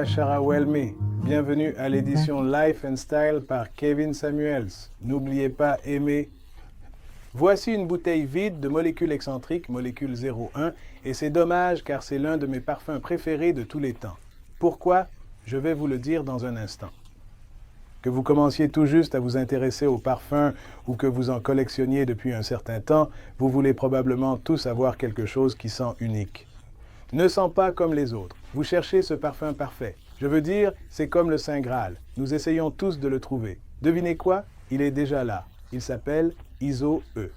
Shara Welme, bienvenue à l'édition Life and Style par Kevin Samuels. N'oubliez pas, aimer. Voici une bouteille vide de molécules excentriques, molécule 01, et c'est dommage car c'est l'un de mes parfums préférés de tous les temps. Pourquoi? Je vais vous le dire dans un instant. Que vous commenciez tout juste à vous intéresser aux parfums ou que vous en collectionniez depuis un certain temps, vous voulez probablement tous avoir quelque chose qui sent unique. Ne sent pas comme les autres. Vous cherchez ce parfum parfait. Je veux dire, c'est comme le Saint Graal. Nous essayons tous de le trouver. Devinez quoi? Il est déjà là. Il s'appelle ISO-E.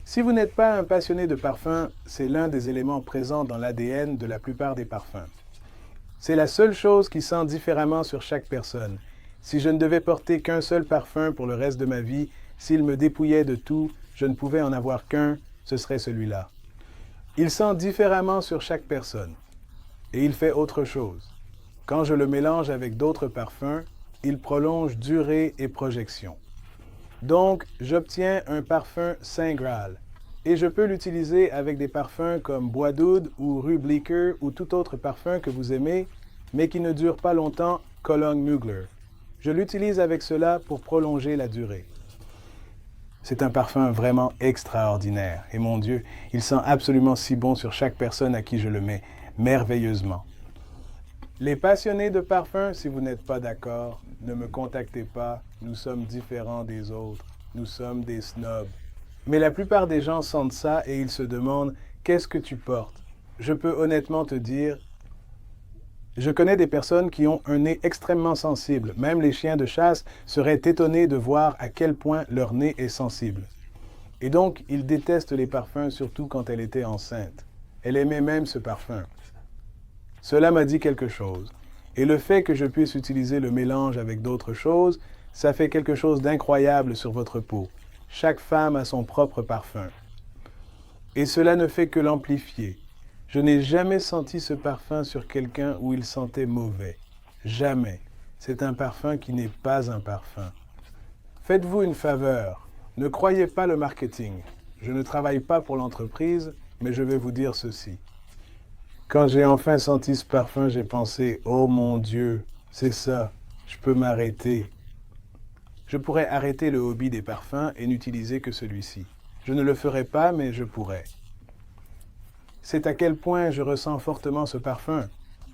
Si vous n'êtes pas un passionné de parfum, c'est l'un des éléments présents dans l'ADN de la plupart des parfums. C'est la seule chose qui sent différemment sur chaque personne. Si je ne devais porter qu'un seul parfum pour le reste de ma vie, s'il me dépouillait de tout, je ne pouvais en avoir qu'un, ce serait celui-là. Il sent différemment sur chaque personne. Et il fait autre chose. Quand je le mélange avec d'autres parfums, il prolonge durée et projection. Donc, j'obtiens un parfum Saint Graal. Et je peux l'utiliser avec des parfums comme Bois d'Oud ou Rue Bleecker ou tout autre parfum que vous aimez, mais qui ne dure pas longtemps, Cologne Mugler. Je l'utilise avec cela pour prolonger la durée. C'est un parfum vraiment extraordinaire. Et mon Dieu, il sent absolument si bon sur chaque personne à qui je le mets, merveilleusement. Les passionnés de parfums, si vous n'êtes pas d'accord, ne me contactez pas. Nous sommes différents des autres. Nous sommes des snobs. Mais la plupart des gens sentent ça et ils se demandent « Qu'est-ce que tu portes ?» Je peux honnêtement te dire, je connais des personnes qui ont un nez extrêmement sensible. Même les chiens de chasse seraient étonnés de voir à quel point leur nez est sensible. Et donc, ils détestent les parfums, surtout quand elle était enceinte. Elle aimait même ce parfum. Cela m'a dit quelque chose. Et le fait que je puisse utiliser le mélange avec d'autres choses, ça fait quelque chose d'incroyable sur votre peau. Chaque femme a son propre parfum. Et cela ne fait que l'amplifier. Je n'ai jamais senti ce parfum sur quelqu'un où il sentait mauvais. Jamais. C'est un parfum qui n'est pas un parfum. Faites-vous une faveur. Ne croyez pas le marketing. Je ne travaille pas pour l'entreprise, mais je vais vous dire ceci. Quand j'ai enfin senti ce parfum, j'ai pensé « Oh mon Dieu, c'est ça, je peux m'arrêter. » Je pourrais arrêter le hobby des parfums et n'utiliser que celui-ci. Je ne le ferai pas, mais je pourrais. C'est à quel point je ressens fortement ce parfum.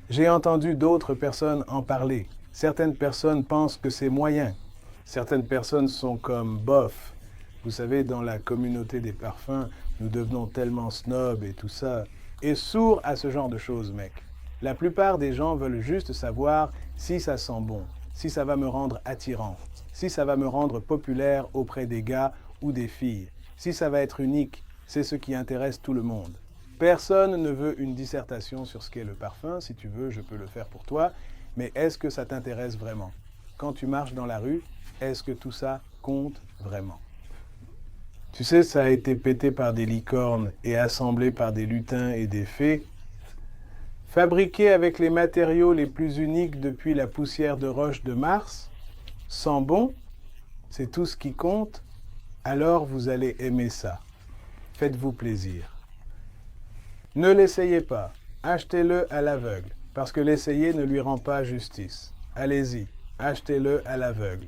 J'ai entendu d'autres personnes en parler. Certaines personnes pensent que c'est moyen. Certaines personnes sont comme bof. Vous savez, dans la communauté des parfums, nous devenons tellement snobs et tout ça. Et sourds à ce genre de choses, mec. La plupart des gens veulent juste savoir si ça sent bon, si ça va me rendre attirant, si ça va me rendre populaire auprès des gars ou des filles, si ça va être unique. C'est ce qui intéresse tout le monde. Personne ne veut une dissertation sur ce qu'est le parfum. Si tu veux, je peux le faire pour toi. Mais est-ce que ça t'intéresse vraiment? Quand tu marches dans la rue, est-ce que tout ça compte vraiment? Tu sais, ça a été pété par des licornes et assemblé par des lutins et des fées. Fabriqué avec les matériaux les plus uniques depuis la poussière de roche de Mars, sent bon, c'est tout ce qui compte, alors vous allez aimer ça. Faites-vous plaisir. Ne l'essayez pas, achetez-le à l'aveugle, parce que l'essayer ne lui rend pas justice. Allez-y, achetez-le à l'aveugle.